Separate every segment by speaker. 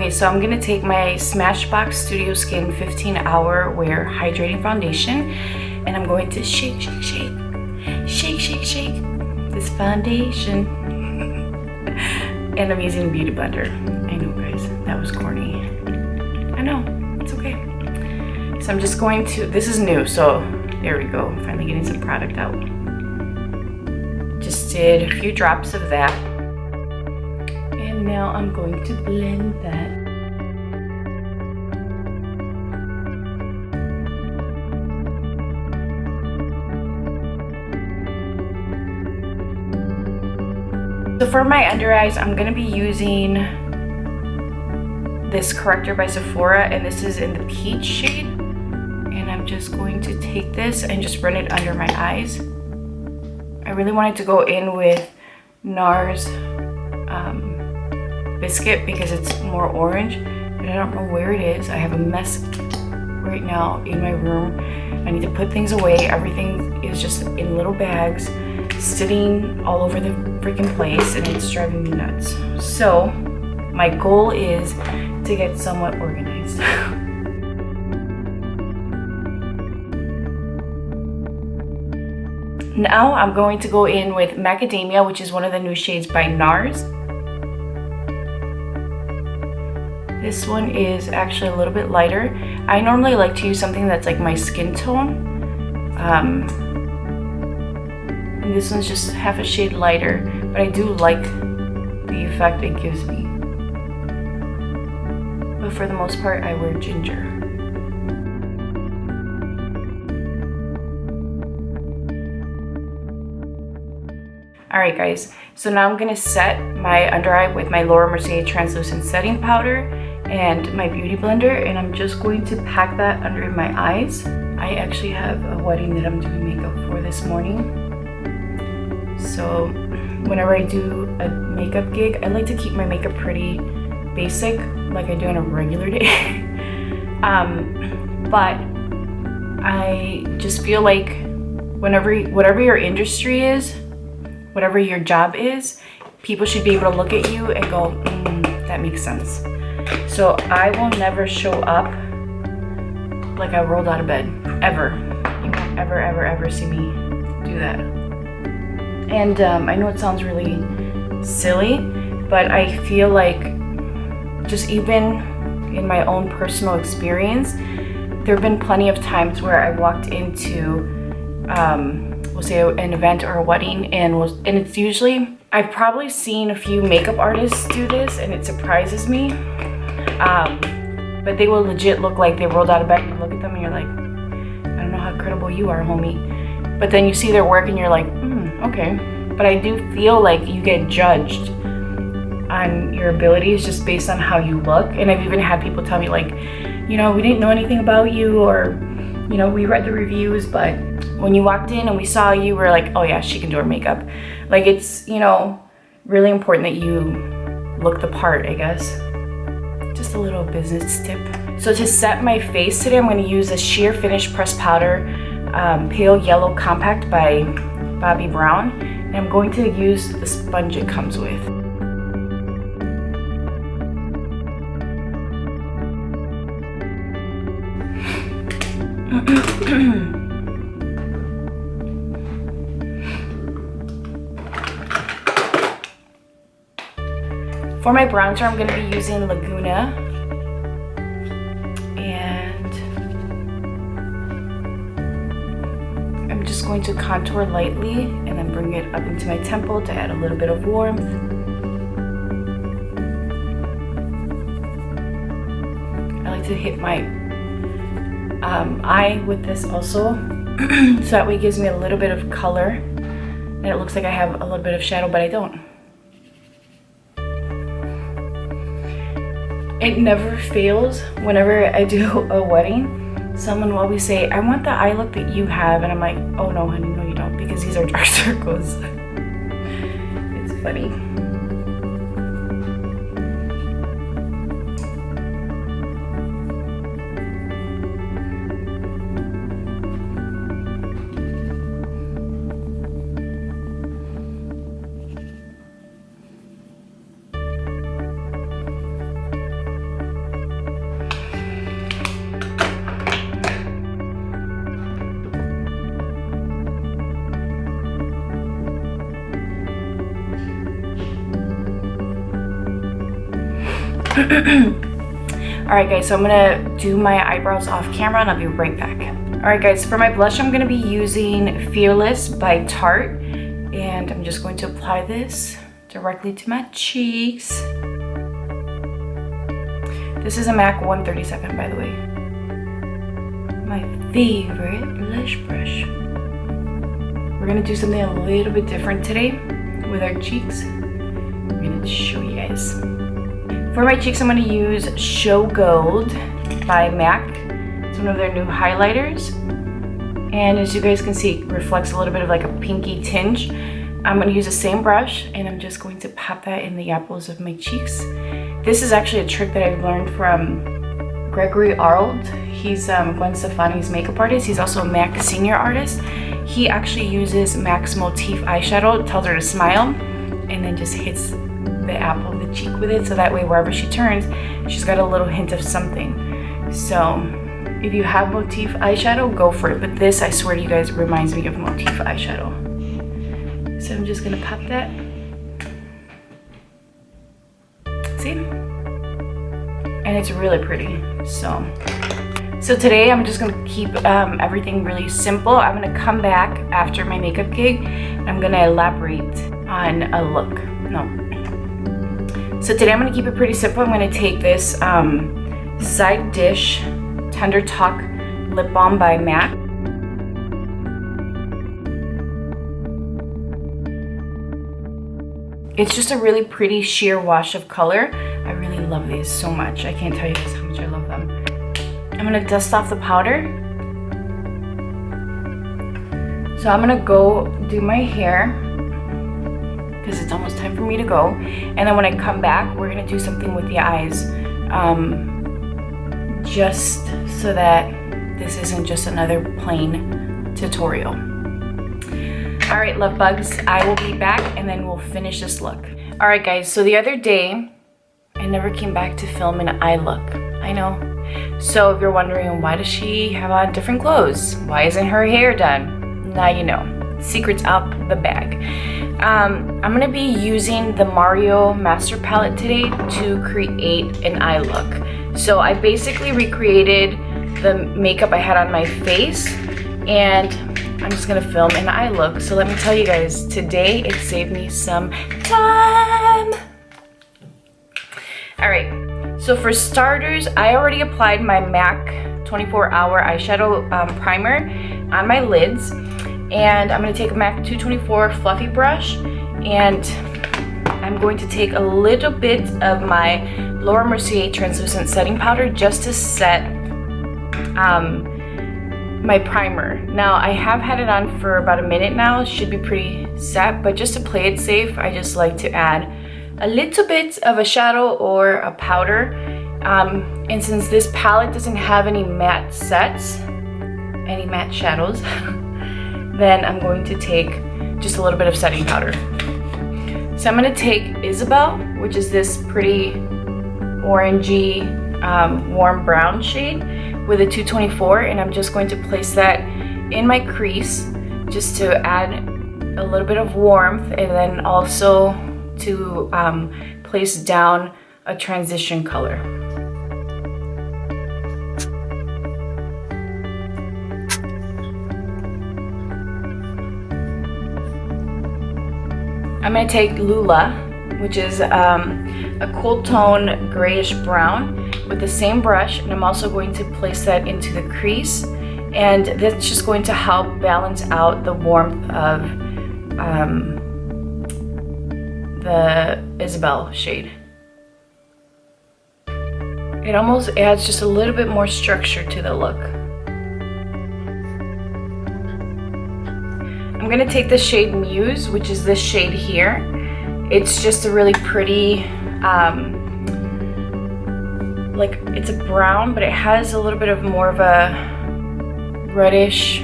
Speaker 1: Okay, so I'm gonna take my Smashbox Studio Skin 15-hour Wear Hydrating Foundation, and I'm going to shake this foundation. And I'm using a beauty blender. I know, guys, that was corny. I know, it's okay. So I'm just going to, this is new, so there we go. Finally getting some product out. Just did a few drops of that. And now I'm going to blend that. So for my under eyes, I'm gonna be using this corrector by Sephora, and this is in the peach shade. And I'm just going to take this and just run it under my eyes. I really wanted to go in with NARS Biscuit because it's more orange, but I don't know where it is. I have a mess right now in my room. I need to put things away. Everything is just in little bags, sitting all over the freaking place, and it's driving me nuts. So my goal is to get somewhat organized. Now I'm going to go in with Macadamia, which is one of the new shades by NARS. This one is actually a little bit lighter. I normally like to use something that's like my skin tone. And this one's just half a shade lighter, but I do like the effect it gives me. But for the most part, I wear ginger. Alright guys, so now I'm gonna set my under eye with my Laura Mercier translucent setting powder and my beauty blender, and I'm just going to pack that under my eyes. I actually have a wedding that I'm doing makeup for this morning. So whenever I do a makeup gig, I like to keep my makeup pretty basic, like I do on a regular day. But I just feel like whatever your industry is, whatever your job is, people should be able to look at you and go, that makes sense. So I will never show up like I rolled out of bed, ever. You won't ever see me do that. And I know it sounds really silly, but I feel like just even in my own personal experience, there have been plenty of times where I walked into we'll say an event or a wedding, and it's usually, I've probably seen a few makeup artists do this and it surprises me, but they will legit look like they rolled out of bed, and you look at them and you're like, I don't know how credible you are, homie. But then you see their work and you're like, okay. But I do feel like you get judged on your abilities just based on how you look. And I've even had people tell me like, you know, we didn't know anything about you, or, you know, we read the reviews, but when you walked in and we saw you, we're like, oh yeah, she can do her makeup. Like, it's, you know, really important that you look the part, I guess. Just a little business tip. So to set my face today, I'm going to use a Sheer Finish Pressed Powder Pale Yellow Compact by Bobbi Brown. And I'm going to use the sponge it comes with. For my bronzer, I'm going to be using Laguna, and I'm just going to contour lightly and then bring it up into my temple to add a little bit of warmth. I like to hit my eye with this also, so that way it gives me a little bit of color, and it looks like I have a little bit of shadow, but I don't. It never fails whenever I do a wedding. Someone will always say, I want the eye look that you have. And I'm like, oh no, honey, no you don't, because these are dark circles. It's funny. Alright guys, so I'm gonna do my eyebrows off camera and I'll be right back. Alright guys, for my blush I'm gonna be using Fearless by Tarte, and I'm just going to apply this directly to my cheeks. This is a MAC 137, by the way. My favorite blush brush. We're gonna do something a little bit different today with our cheeks. I'm gonna show you guys. For my cheeks, I'm gonna use Show Gold by MAC. It's one of their new highlighters. And as you guys can see, it reflects a little bit of like a pinky tinge. I'm gonna use the same brush and I'm just going to pop that in the apples of my cheeks. This is actually a trick that I learned from Gregory Arnold. He's Gwen Stefani's makeup artist. He's also a MAC senior artist. He actually uses MAC's Motif eyeshadow, tells her to smile, and then just hits the apple of the cheek with it, so that way wherever she turns, she's got a little hint of something. So if you have Motif eyeshadow, go for it. But this, I swear to you guys, reminds me of Motif eyeshadow. So I'm just gonna pop that. See? And it's really pretty. So today I'm just gonna keep everything really simple. I'm gonna come back after my makeup gig and I'm gonna elaborate on a look. So today I'm gonna keep it pretty simple. I'm gonna take this Side Dish Tender Talk Lip Balm by MAC. It's just a really pretty sheer wash of color. I really love these so much. I can't tell you guys how much I love them. I'm gonna dust off the powder. So I'm gonna go do my hair because it's almost time for me to go. And then when I come back, we're gonna do something with the eyes. Just so that this isn't just another plain tutorial. All right, love bugs, I will be back and then we'll finish this look. All right guys, so the other day, I never came back to film an eye look. I know. So if you're wondering, why does she have on different clothes? Why isn't her hair done? Now you know, secret's out the bag. I'm gonna be using the Mario Master Palette today to create an eye look. So I basically recreated the makeup I had on my face and I'm just gonna film an eye look. So let me tell you guys, today it saved me some time. All right, so for starters, I already applied my MAC 24-hour eyeshadow primer on my lids. And I'm gonna take a MAC 224 fluffy brush and I'm going to take a little bit of my Laura Mercier translucent setting powder just to set my primer. Now I have had it on for about a minute now. It should be pretty set, but just to play it safe, I just like to add a little bit of a shadow or a powder. And since this palette doesn't have any matte sets, any matte shadows, then I'm going to take just a little bit of setting powder. So I'm gonna take Isabel, which is this pretty orangey, warm brown shade with a 224, and I'm just going to place that in my crease just to add a little bit of warmth, and then also to place down a transition color. I'm gonna take Lula, which is a cool tone grayish brown, with the same brush, and I'm also going to place that into the crease, and that's just going to help balance out the warmth of the Isabel shade. It almost adds just a little bit more structure to the look. I'm gonna take the shade Muse, which is this shade here. It's just a really pretty, like it's a brown, but it has a little bit of more of a reddish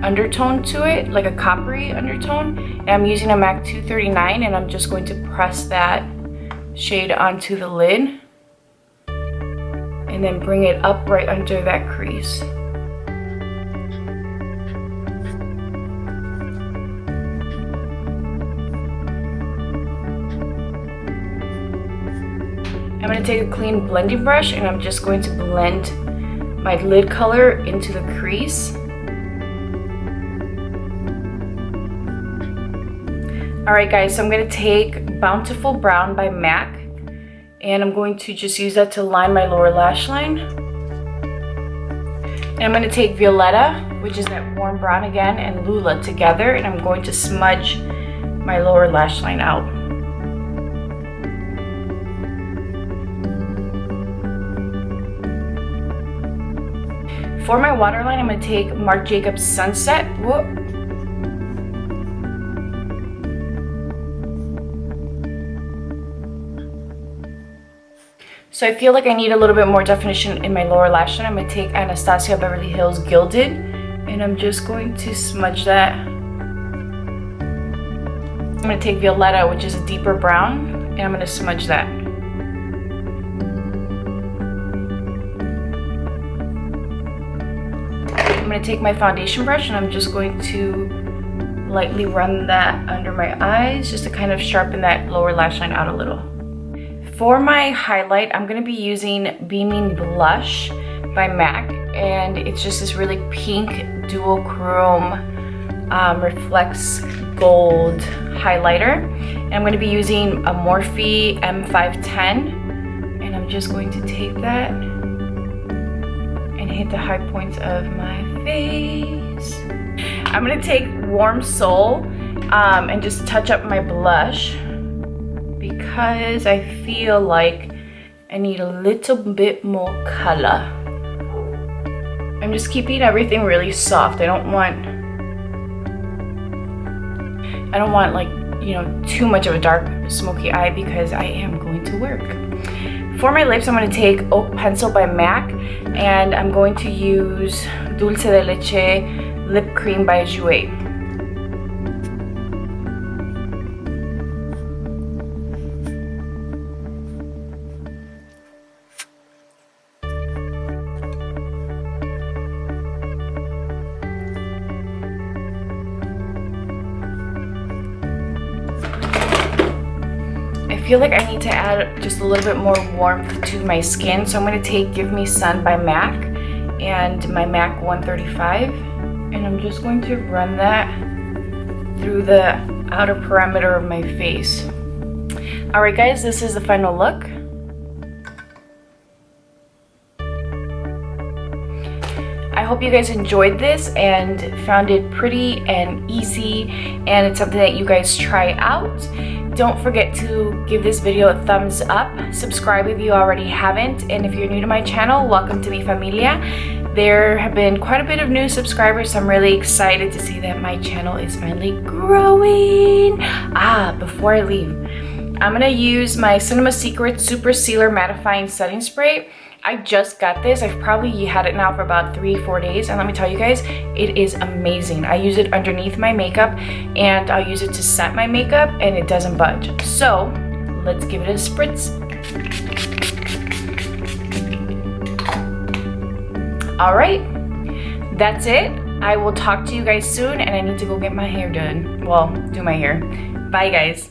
Speaker 1: undertone to it, like a coppery undertone. And I'm using a MAC 239, and I'm just going to press that shade onto the lid and then bring it up right under that crease. I'm going to take a clean blending brush and I'm just going to blend my lid color into the crease. Alright guys, so I'm going to take Bountiful Brown by MAC and I'm going to just use that to line my lower lash line. And I'm going to take Violetta, which is that warm brown again, and Lula together, and I'm going to smudge my lower lash line out. For my waterline, I'm going to take Marc Jacobs Sunset. Whoop. So I feel like I need a little bit more definition in my lower lash line. I'm going to take Anastasia Beverly Hills Gilded, and I'm just going to smudge that. I'm going to take Violetta, which is a deeper brown, and I'm going to smudge that. I'm going to take my foundation brush and I'm just going to lightly run that under my eyes just to kind of sharpen that lower lash line out a little. For my highlight, I'm going to be using Beaming Blush by MAC, and it's just this really pink duochrome reflects gold highlighter. And I'm going to be using a Morphe M510, and I'm just going to take that and hit the high points of my face. I'm going to take Warm Soul and just touch up my blush, because I feel like I need a little bit more color. I'm just keeping everything really soft. I don't want like, you know, too much of a dark smoky eye because I am going to work. For my lips, I'm going to take Oak Pencil by MAC, and I'm going to use Dulce de Leche Lip Cream by Jouer. I feel like I need to add just a little bit more warmth to my skin, so I'm going to take Give Me Sun by MAC and my MAC 135, and I'm just going to run that through the outer perimeter of my face. Alright guys, this is the final look. I hope you guys enjoyed this and found it pretty and easy, and it's something that you guys try out. Don't forget to give this video a thumbs up, subscribe if you already haven't, and if you're new to my channel, welcome to mi familia. There have been quite a bit of new subscribers, so I'm really excited to see that my channel is finally growing. Before I leave, I'm gonna use my Cinema Secret Super Sealer Mattifying Setting Spray. I just got this. I've probably had it now for about 3-4 days, and let me tell you guys, it is amazing. I use it underneath my makeup, and I'll use it to set my makeup, and it doesn't budge. So let's give it a spritz. All right, that's it. I will talk to you guys soon, and I need to go get my hair done. Well, do my hair. Bye guys.